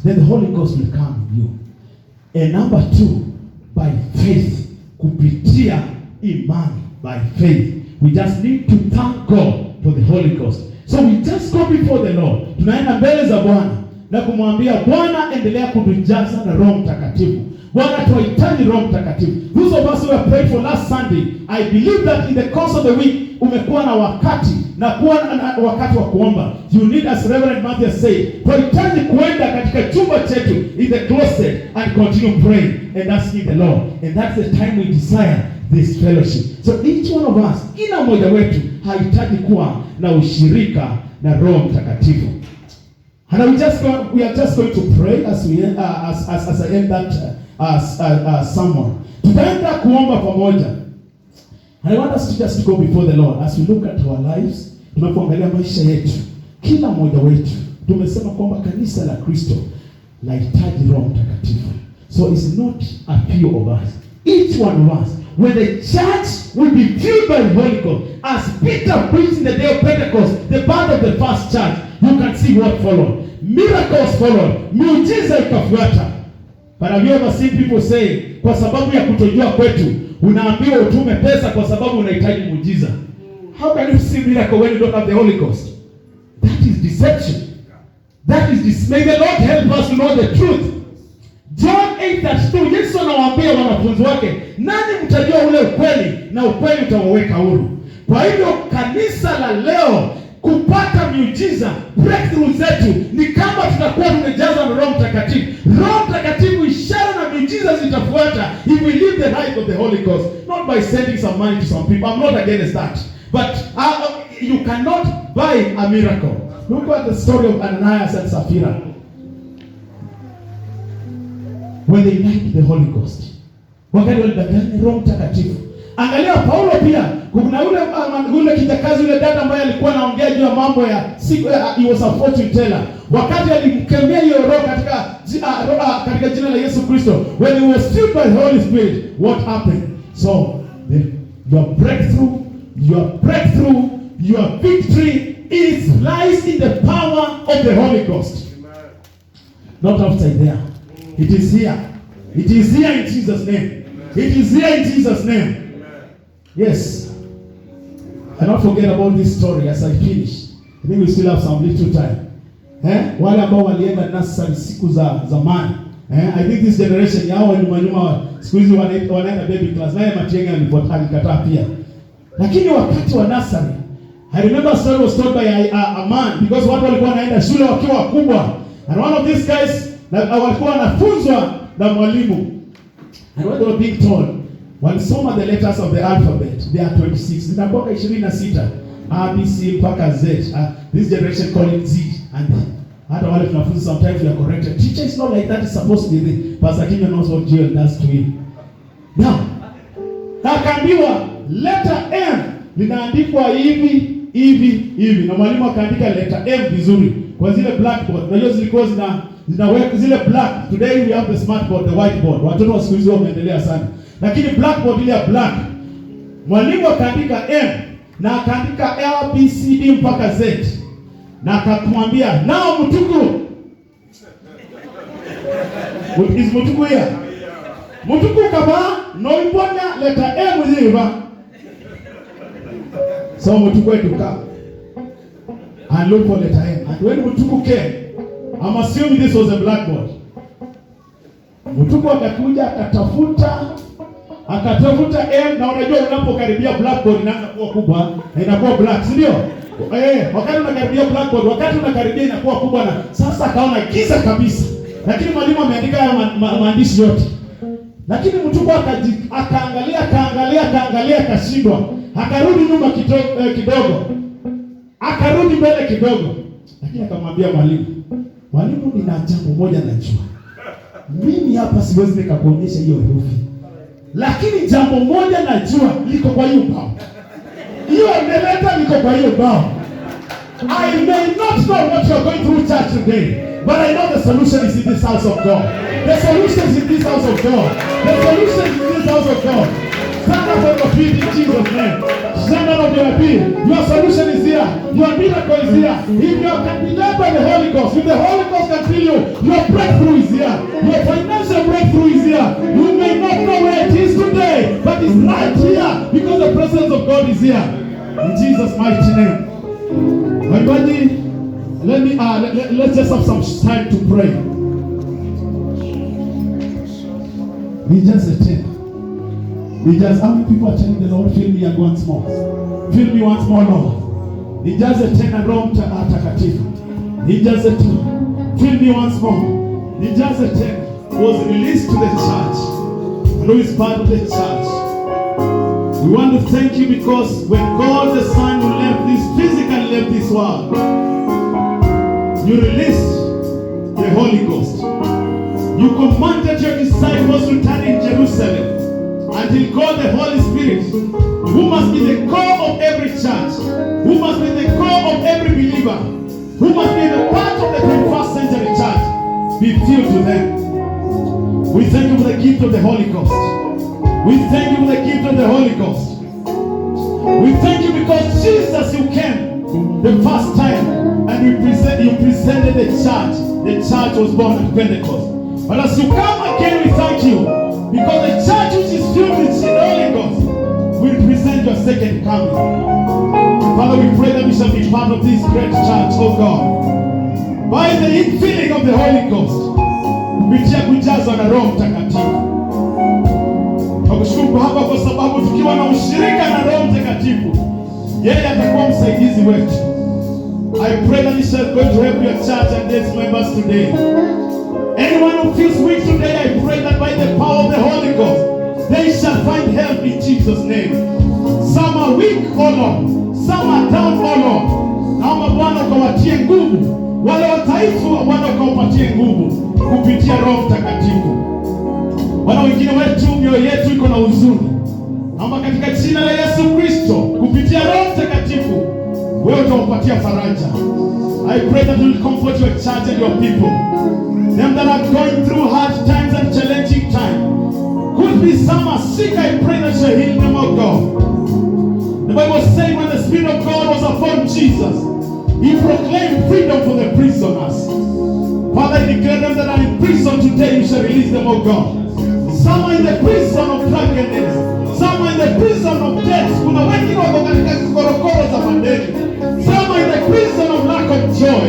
Then the Holy Ghost will come with you. And number 2, by faith, kupitia imani, by faith. We just need to thank God for the Holy Ghost. So we just go before the Lord. Tunaenda mbele za Bwana na kumwambia Bwana, endelea kutujaza na Roho Mtakatifu. Bwana, tunahitaji Roho Mtakatifu. Those of us who were prayed for last Sunday, I believe that in the course of the week umekuwa na wakati na kuwa na wakati wa kuomba. You need, as Reverend Matthew said, tunahitaji kuenda katika chumba chetu, in the closet, and continue praying and asking the Lord. And that's the time we desire this fellowship. So each one of us, kila mmoja wetu hahitaji kuwa na ushirika na Roho Mtakatifu. And we are just going to pray as I end that sermon. Tutaenda kuomba pamoja. And I want us to just go before the Lord as we look at our lives. Tunapoangalia maisha yetu, Kila mmoja wetu tumesema kwamba kanisa la Kristo lahitaji Roho Mtakatifu. So it's not a few of us. Each one of us. When the church will be filled by the Holy Ghost, as Peter preached in the day of Pentecost, the birth of the first church, you can see what followed. Miracles followed. Miujiza ikafuata. But have you ever seen people say, kwa sababu ya kutojua kwetu, unaambiwa utume pesa kwa sababu unahitaji muujiza? How can you see miracle when you don't have the Holy Ghost? That is deception. That is may the Lord help us to know the truth. John 8:32, Yesu anawaambia wanafunzi wake, nani mtajua ule ukweli na ukweli utawaweka huru. Kwa hivyo kanisa la leo kupata miujiza, breakthrough zetu ni kama tutakuwa tumejazwa na Roho Mtakatifu. Roho Mtakatifu, ishara na miujiza zitafuata if we live the life of the Holy Ghost, not by sending some money to some people. I'm not against that. But you cannot buy a miracle. Look at the story of Ananias and Sapphira. When they liked the Holy Ghost, wakati walidanganya Roho Mtakatifu. Angalia Paulo pia, kuna ule kijakazi yule dada ambaye alikuwa anaongea juu ya mambo ya siku, he was a fortune teller. Wakati alimkemea hiyo roho katika jina la Yesu Kristo, when he was filled by the Holy Spirit, what happened? So your breakthrough, your victory lies in the power of the Holy Ghost. Not outside there. It is here. It is here in Jesus' name. It is here in Jesus' name. Yes. I don't forget about this story as I finish. I think we still have some little time. Wale ambao walienda nursery siku za zamani. I think this generation yao nyuma siku hizi wanaenda baby class. Naye Matiang'i alikataa pia. Lakini wakati wa nursery, I remember a story was told by a man, because watu walikuwa wanaenda shule wakiwa wakubwa. And one of these guys walikuwa wanafunzwa na mwalimu. And what they were being told, walisoma the letters of the alphabet. There are 26. Zinakuwa 26. A, B, C mpaka Z. This generation call it Z. And hata wale tunafunza sometimes we are corrected. Teacher is not like that. It's supposed to be this. Pastor Kinyo knows what Joel does to him. Now, akaambiwa letter M linaandikwa hivi. Na mwalimu akaandika letter M vizuri kwa zile blackboard. Unajua zilikuwa zinaweka zile black. Today we have the smartboard, the whiteboard. Watoto wa siku hizi wameendelea sana. Lakini blackboard ile ya black, mwalimu akaandika M na akaandika A, B, C, D mpaka Z. Na akamwambia, "Now Mutuku." Is Mutuku here? Mutuku kama no iponya letter M hiva. So Mutuku had to come and look for letter M. And when Mutuku came, I'm assuming this was a blackboard. Mutuku akakuja akatafuta M, na unajua unapokaribia blackboard inaanza kuwa kubwa na inakuwa black, si ndio? Wakati unakaribia blackboard, wakati unakaribia inakuwa kubwa, na sasa akaona giza kabisa. Lakini mwalimu ameandika haya maandishi yote. Lakini Mutuku akaangalia akashindwa. Akarudi nyuma kidogo. Akarudi mbele kidogo. Lakini akamwambia mwalimu, nina jambo moja najua. Mimi hapa siwezi nikakuonyesha hiyo herufi. Lakini jambo moja najua liko kwa hiyo bao. Hiyo imeleta liko kwa hiyo bao. I may not know what you are going through church today, but I know the solution is in this house of God. The solution is in this house of God. The solution is in this house of God. Stand up on your feet in Jesus' name. Stand up on your feet. Your solution is here. Your miracle is here. If you can be led by the Holy Ghost, if the Holy Ghost can fill you, your breakthrough is here. Your financial breakthrough is here. You may not know where it is today, but it's right here because the presence of God is here. In Jesus' mighty name. Everybody, let's just have some time to pray. We just attend. How many people are telling the Lord, fill me once more? Fill me once more, Lord. He just attend and Roho Mtakatifu. He just attend. Fill me once more. He just attend. Was released to the church. And who is part of the church? We want to thank you because when God the Son physically left this world, you released the Holy Ghost. You commanded your disciples to turn in Jerusalem until God the Holy Spirit, who must be the core of every church, who must be the core of every believer, who must be a part of the 21st century church, be filled to them. We thank you for the gift of the Holy Ghost. We thank you for the gift of the Holy Ghost. We thank you because Jesus, you came the first time and you presented the church. The church was born at Pentecost. But as you come again, we thank you because the church which is filled with the Holy Ghost will present your second coming. Father, we pray that we shall be part of this great church, oh God, by the infilling of the Holy Ghost, kupitia kujazwa na Roho Mtakatifu. Tunakushukuru hapa kwa sababu tukiwa na ushirika na Roho Mtakatifu, yeye atakuwa msaidizi wetu. I pray that you shall go to help your church and its members today. Anyone who feels weak today, I pray that by the power of the Holy Ghost, they shall find help in Jesus' name. Some are weak, oh Lord. Some are down, oh Lord. Naomba Bwana ukawatie nguvu. Wale wadhaifu, Bwana ukawapatie nguvu kupitia Roho Mtakatifu. Bwana, wengine wetu mioyo yetu iko na huzuni. Naomba katika jina la Yesu Kristo, kupitia Roho Mtakatifu, wewe utawapatia faraja. I pray that you will comfort your church and your people. Them that are going through hard times and challenging times. Could be some are sick, I pray that you heal them, oh God. The Bible says when the Spirit of God was upon Jesus, He proclaimed freedom for the prisoners. Father, I declare them that are in prison today, you shall release them, oh God. Some are in the prison of drunkenness. Some are in the prison of death. Kuna wengine wako katika korokoro za madeni. Some are in the prison of lack of joy.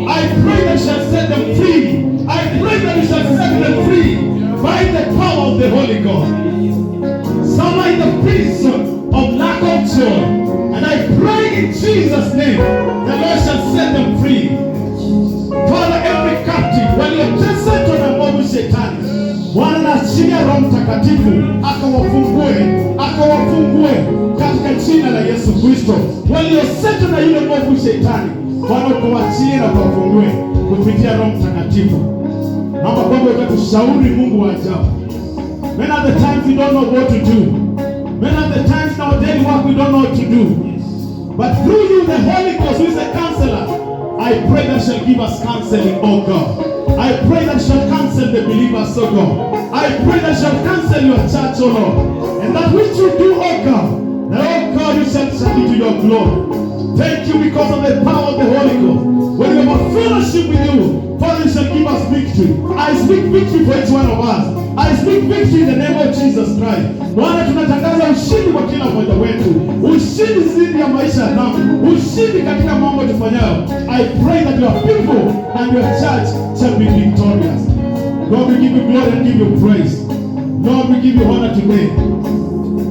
I pray that you shall set them free. I pray that you shall set them free by the power of the Holy Ghost. Some are in the prison of lack of joy. And I pray in Jesus' name, the Lord shall set them free. Father, every captive, waliotesetwa na mwovu shetani, Bwana naachilia Roho Mtakatifu akawafungue katika jina la Yesu Kristo. Waliosetwa na yule mwovu shetani, Bwana ukawaachie na ukawafungue kupitia Roho Mtakatifu. Naomba kwamba utatushauri, Mungu wa ajabu. Many of the times we don't know what to do. Many of the times in our daily work we don't know what to do. But through you, the Holy Ghost, who is a counselor, I pray that shall give us counseling, oh God. I pray that shall counsel the believers, oh God. I pray that shall counsel your church, oh Lord. And that which you do, oh God, that, oh God, you shall send it to your glory. Thank you because of the power of the Holy Ghost. When we have a fellowship with you, Father, you shall give us victory. I speak victory for each one of us. I speak victory in the name of Jesus Christ. Bwana, tunatangaza ushindi kwa kila mmoja wetu. Ushindi dhidi ya maisha ya dhambi. Ushindi katika mambo tufanyayo. I pray that your people and your church shall be victorious. Lord, we give you glory and give you praise. Lord, we give you honor today.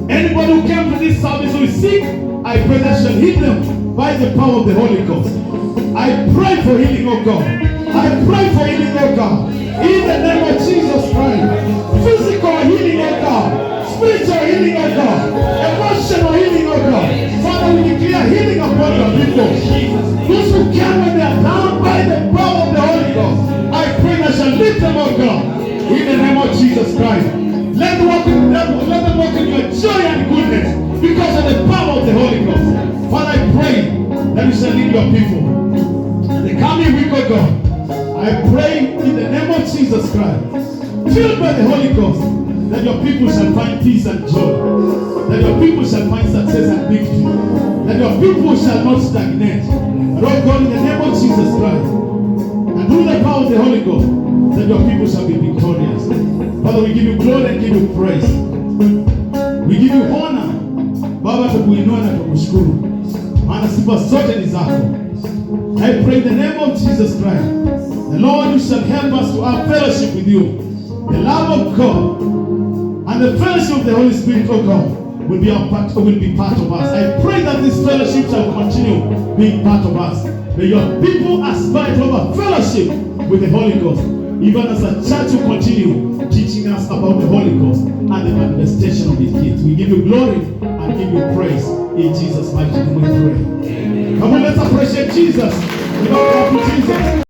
Anybody who came to this service who is sick, I pray that shall heal them by the power of the Holy Ghost. I pray for healing, oh God. I pray for healing, oh God. In the name of Jesus Christ. Physical healing, oh God. Spiritual healing, oh God. Emotional healing, oh God. Father, we declare healing upon your people. Those who can when they are down by the power of the Holy Ghost, I pray that shall lift them, oh God. In the name of Jesus Christ. Let them walk in your joy and goodness because of the power of the Holy Ghost. Father, I pray that you shall lead your people. And the coming week, oh God, I pray in the name of Jesus Christ, filled by the Holy Ghost, that your people shall find peace and joy, that your people shall find success and victory, that your people shall not stagnate. But oh God, in the name of Jesus Christ, and through the power of the Holy Ghost, that your people shall be victorious. Father, we give you glory and give you praise. We give you honor. Baba, tukuinua na tukushukuru, maana sifa zote ni zako. I pray in the name of Jesus Christ, the Lord, you shall help us to have fellowship with you. The love of God and the fellowship of the Holy Spirit, oh God, will be part of us. I pray that this fellowship shall continue being part of us. May your people aspire to have a fellowship with the Holy Ghost, even as a church will continue teaching us about the Holy Ghost and the manifestation of His gifts. We give you glory and give you praise. In Jesus' mighty name we pray. Come on, let's appreciate Jesus. We love Jesus.